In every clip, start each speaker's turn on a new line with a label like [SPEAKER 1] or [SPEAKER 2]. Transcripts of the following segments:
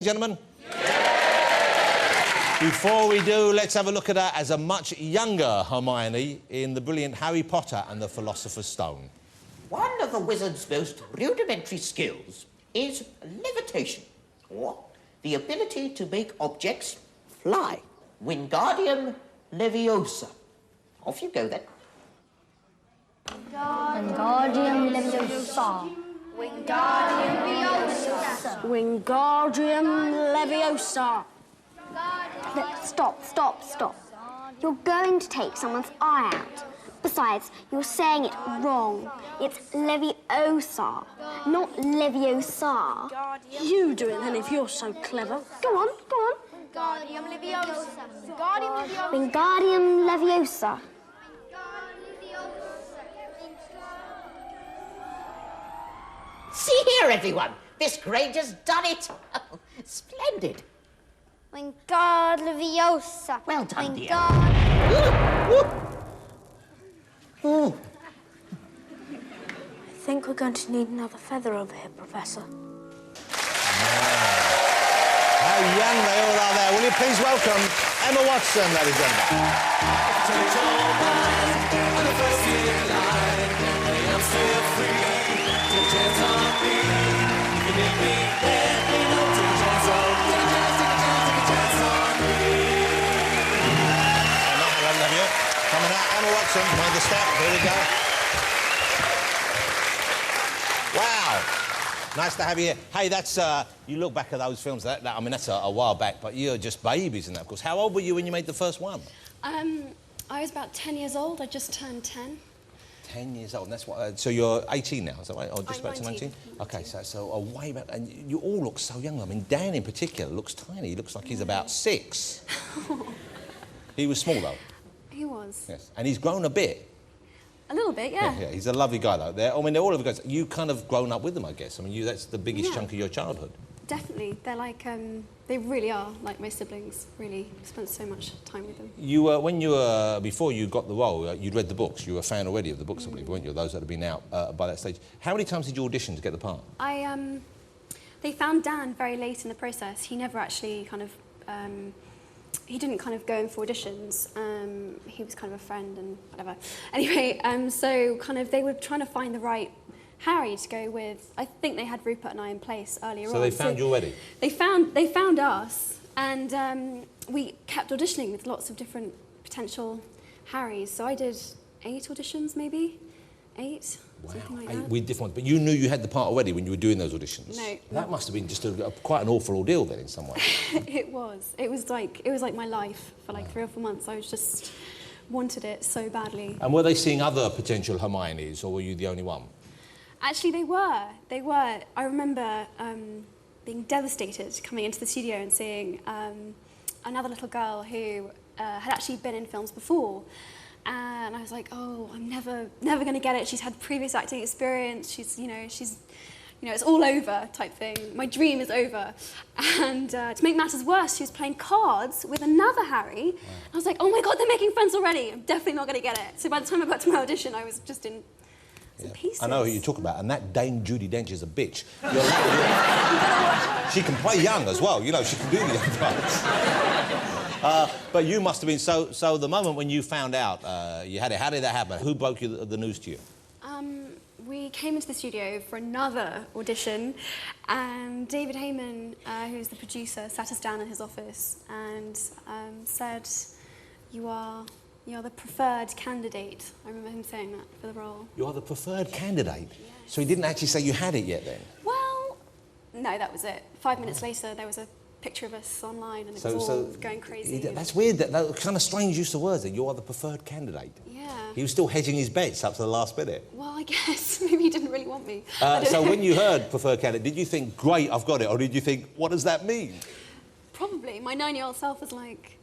[SPEAKER 1] Gentlemen? Before we do, let's have a look at her as a much younger Hermione in the brilliant Harry Potter and the Philosopher's Stone.
[SPEAKER 2] One of the wizard's most rudimentary skills is levitation, or the ability to make objects fly. Wingardium Leviosa. Off you go, then.
[SPEAKER 3] Wingardium Leviosa.
[SPEAKER 4] Wingardium Leviosa.
[SPEAKER 3] Wingardium Leviosa.
[SPEAKER 4] Stop. You're going to take someone's eye out. Besides, you're saying it wrong. It's Leviosa, not Leviosa.
[SPEAKER 3] You do it then if you're so clever.
[SPEAKER 4] Go on. Wingardium Leviosa. Wingardium Leviosa.
[SPEAKER 2] See here, everyone. This Granger's done it. Splendid.
[SPEAKER 4] Wingardium Leviosa.
[SPEAKER 2] Well done, dear.
[SPEAKER 3] I think we're going to need another feather over here, Professor.
[SPEAKER 1] How young they all are there. Will you please welcome Emma Watson, ladies and gentlemen. Coming out, Emma Watson, mind the step, here we go. Wow, nice to have you here. Hey, that's, you look back at those films, I mean, that's a while back, but you're just babies in that, of course. How old were you when you made the first one?
[SPEAKER 5] I was about 10 years old, I just turned 10.
[SPEAKER 1] 10 years old, and that's what, so you're 18 now, is that right? Or just
[SPEAKER 5] I'm
[SPEAKER 1] about
[SPEAKER 5] 19.
[SPEAKER 1] 19? Okay, so a way back, and you all look so young. I mean, Dan in particular looks tiny. He looks like he's about 6. He was small, though.
[SPEAKER 5] He was.
[SPEAKER 1] Yes, and he's grown a bit.
[SPEAKER 5] A little bit, yeah.
[SPEAKER 1] Yeah, he's a lovely guy, though. I mean, they're all of you guys. You kind of grown up with them, I guess. I mean, that's the biggest chunk of your childhood.
[SPEAKER 5] Definitely. They're like, they really are like my siblings, really. Spent so much time with them.
[SPEAKER 1] You were, before you got the role, you'd read the books. You were a fan already of the books, I believe, weren't you? Those that had been out by that stage. How many times did you audition to get the part?
[SPEAKER 5] They found Dan very late in the process. He never actually kind of, he didn't kind of go in for auditions. He was kind of a friend and whatever. Anyway, so kind of they were trying to find the right Harry to go with. I think they had Rupert and I in place earlier on.
[SPEAKER 1] So they found you already?
[SPEAKER 5] They found us, and we kept auditioning with lots of different potential Harrys. So I did 8 auditions, maybe 8.
[SPEAKER 1] Wow,
[SPEAKER 5] something like
[SPEAKER 1] 8
[SPEAKER 5] that.
[SPEAKER 1] with different. But you knew you had the part already when you were doing those auditions.
[SPEAKER 5] No.
[SPEAKER 1] That must have been just quite an awful ordeal then, in some way.
[SPEAKER 5] It was like my life for like 3 or 4 months. I was just wanted it so badly.
[SPEAKER 1] And were they seeing other potential Hermiones, or were you the only one?
[SPEAKER 5] Actually, they were. I remember being devastated coming into the studio and seeing another little girl who had actually been in films before. And I was like, oh, I'm never going to get it. She's had previous acting experience. She's, it's all over type thing. My dream is over. And to make matters worse, she was playing cards with another Harry. Wow. I was like, oh my God, they're making friends already. I'm definitely not going to get it. So by the time I got to my audition, I was just in pieces.
[SPEAKER 1] I know who you talk about, and that Dame Judi Dench is a bitch. She can play young as well, she can do the young parts. But you must have been, so the moment when you found out you had it, how did that happen? Who broke the news to you?
[SPEAKER 5] We came into the studio for another audition, and David Heyman, who's the producer, sat us down in his office and said, you are the preferred candidate. I remember him saying that for the role.
[SPEAKER 1] You're the preferred candidate?
[SPEAKER 5] Yes.
[SPEAKER 1] So he didn't actually say you had it yet then?
[SPEAKER 5] Well, no, that was it. 5 minutes later, there was a picture of us online and it was all going crazy.
[SPEAKER 1] That's weird, that kind of strange use of words, that you are the preferred candidate.
[SPEAKER 5] Yeah.
[SPEAKER 1] He was still hedging his bets up to the last minute.
[SPEAKER 5] Well, I guess. Maybe he didn't really want me.
[SPEAKER 1] So when you heard preferred candidate, did you think, great, I've got it, or did you think, what does that mean?
[SPEAKER 5] Probably. My 9-year-old self was like,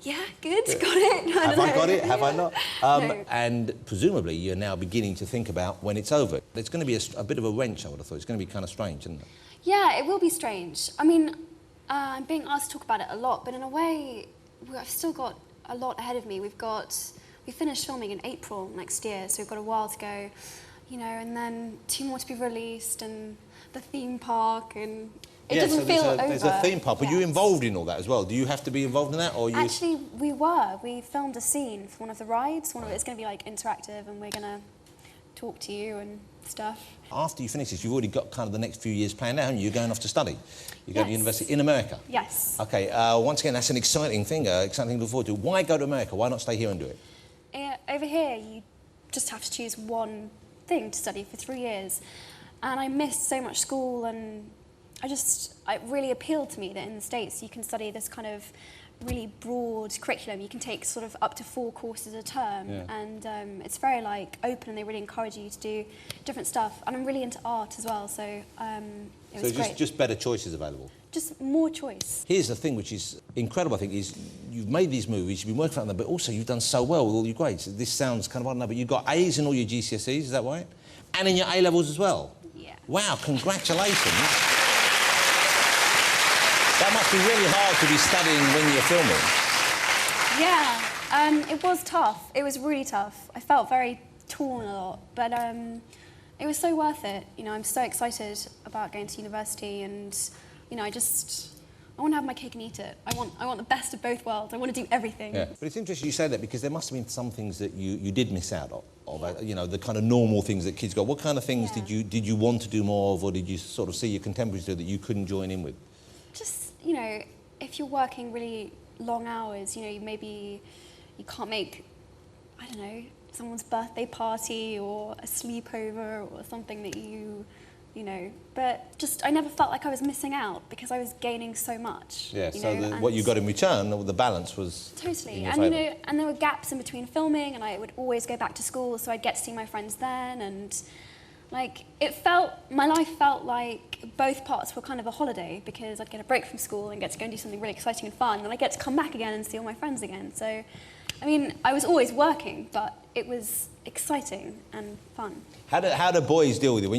[SPEAKER 5] yeah, good, got it.
[SPEAKER 1] Have I got it? Have I not?
[SPEAKER 5] No.
[SPEAKER 1] And presumably you're now beginning to think about when it's over. There's going to be a bit of a wrench, I would have thought. It's going to be kind of strange, isn't it?
[SPEAKER 5] Yeah, it will be strange. I mean, I'm being asked to talk about it a lot, but in a way, I've still got a lot ahead of me. We finished filming in April next year, so we've got a while to go, and then 2 more to be released, and the theme park, and it
[SPEAKER 1] Yeah,
[SPEAKER 5] doesn't
[SPEAKER 1] so
[SPEAKER 5] feel
[SPEAKER 1] there's a theme park, but
[SPEAKER 5] Yeah.
[SPEAKER 1] you're involved in all that as well. Do you have to be involved in that, or you?
[SPEAKER 5] Actually, we were. We filmed a scene for one of the rides. It's going to be like interactive, and we're going to talk to you and stuff.
[SPEAKER 1] After you finish this, you've already got kind of the next few years planned out, haven't you? You're going off to study. You're going to
[SPEAKER 5] Yes.
[SPEAKER 1] university in America.
[SPEAKER 5] Yes.
[SPEAKER 1] Okay. Once again, that's an exciting thing. Exciting thing to look forward to. Why go to America? Why not stay here and do it?
[SPEAKER 5] Over here, you just have to choose one thing to study for 3 years. And I missed so much school, and it really appealed to me that in the States you can study this kind of really broad curriculum. You can take sort of up to 4 courses a term, and it's very like open, and they really encourage you to do different stuff. And I'm really into art as well, so it was great.
[SPEAKER 1] Just better choices available.
[SPEAKER 5] Just more choice.
[SPEAKER 1] Here's the thing which is incredible, I think, is you've made these movies, you've been working on them, but also you've done so well with all your grades. This sounds kind of, I don't know, but you've got A's in all your GCSEs, is that right? And in your A-levels as well?
[SPEAKER 5] Yeah.
[SPEAKER 1] Wow, congratulations. That must be really hard to be studying when you're filming.
[SPEAKER 5] Yeah, it was tough. It was really tough. I felt very torn a lot, but it was so worth it. You know, I'm so excited about going to university, and you know, I want to have my cake and eat it. I want the best of both worlds. I want to do everything.
[SPEAKER 1] Yeah. But it's interesting you say that, because there must have been some things that you did miss out of. You know, the kind of normal things that kids go. What kind of things did you want to do more of, or did you sort of see your contemporaries do that you couldn't join in with?
[SPEAKER 5] Just, you know, if you're working really long hours, you know, maybe you can't make, I don't know, someone's birthday party or a sleepover or something that you know, but just I never felt like I was missing out because I was gaining so much.
[SPEAKER 1] Yeah,
[SPEAKER 5] you
[SPEAKER 1] so
[SPEAKER 5] know,
[SPEAKER 1] what you got in return, the balance was
[SPEAKER 5] totally.
[SPEAKER 1] in your
[SPEAKER 5] And you
[SPEAKER 1] favour.
[SPEAKER 5] know, and there were gaps in between filming, and I would always go back to school, so I'd get to see my friends then, and like my life felt like both parts were kind of a holiday, because I'd get a break from school and get to go and do something really exciting and fun, and I get to come back again and see all my friends again. So, I mean, I was always working, but it was exciting and fun.
[SPEAKER 1] How do boys deal with you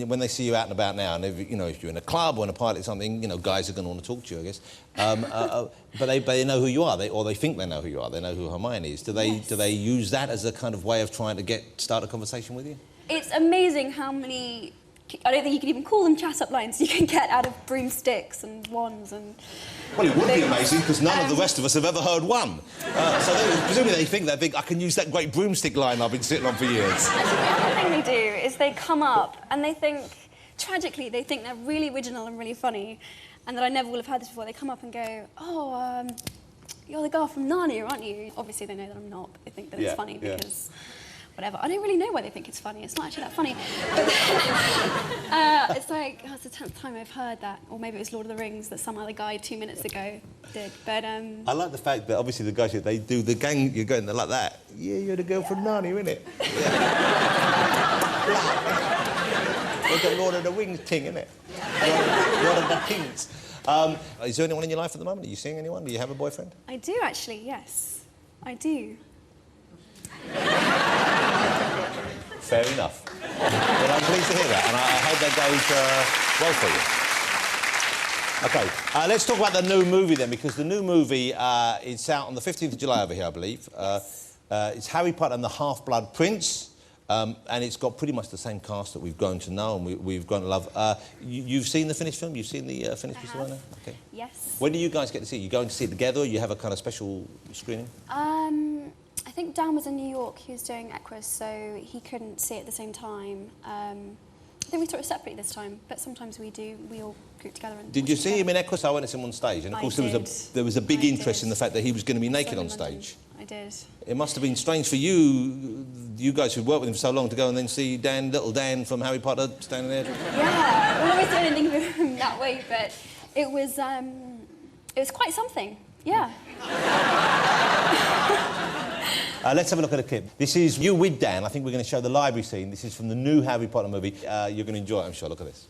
[SPEAKER 1] when they see you out and about now? And if, you know, if you're in a club or in a party or something, you know, guys are going to want to talk to you, I guess. But they know who you are, or they think they know who you are. They know who Hermione is. Do they use that as a kind of way of trying to start a conversation with you?
[SPEAKER 5] It's amazing how many, I don't think you can even call them chat-up lines you can get out of broomsticks and wands and...
[SPEAKER 1] Well, it would be amazing, because none of the rest of us have ever heard one. Presumably they think I can use that great broomstick line I've been sitting on for years.
[SPEAKER 5] I think the other thing they do is they come up and they think, tragically, they think they're really original and really funny, and that I never will have heard this before. They come up and go, oh, you're the girl from Narnia, aren't you? Obviously they know that I'm not, but they think that it's funny because... Whatever. I don't really know why they think it's funny. It's not actually that funny. But it's like, it's the 10th time I've heard that. Or maybe it was Lord of the Rings that some other guy 2 minutes ago did. But
[SPEAKER 1] I like the fact that obviously the guys, they do the gang, you're going there like that. Yeah, you're the girl from Narnia, innit? Yeah. You're the Lord of the Rings king, innit? Lord of the Kings. Is there anyone in your life at the moment? Are you seeing anyone? Do you have a boyfriend?
[SPEAKER 5] I do, actually, yes. I do.
[SPEAKER 1] Fair enough. Well, I'm pleased to hear that, and I hope that goes well for you. OK, let's talk about the new movie then, because the new movie is out on the 15th of July over here, I believe. It's Harry Potter and the Half-Blood Prince, and it's got pretty much the same cast that we've grown to know and we've grown to love. You've seen the finished film? You've seen the finished piece of work now? OK.
[SPEAKER 5] Yes.
[SPEAKER 1] When do you guys get to see it? You going to see it together, or you have a kind of special screening?
[SPEAKER 5] I think Dan was in New York. He was doing Equus, so he couldn't see it at the same time. I think we saw it separately this time, but sometimes we do. We all group together and...
[SPEAKER 1] Did you see him in Equus? I went to see him on stage, and of course there was a big interest in the fact that he was going to be naked on stage.
[SPEAKER 5] I did.
[SPEAKER 1] It must have been strange for you guys who've worked with him for so long, to go and then see little Dan from Harry Potter standing there.
[SPEAKER 5] Yeah, well, I never said anything of him that way, but it was quite something. Yeah.
[SPEAKER 1] Let's have a look at a clip. This is you with Dan. I think we're going to show the library scene. This is from the new Harry Potter movie. You're going to enjoy it, I'm sure. Look at this.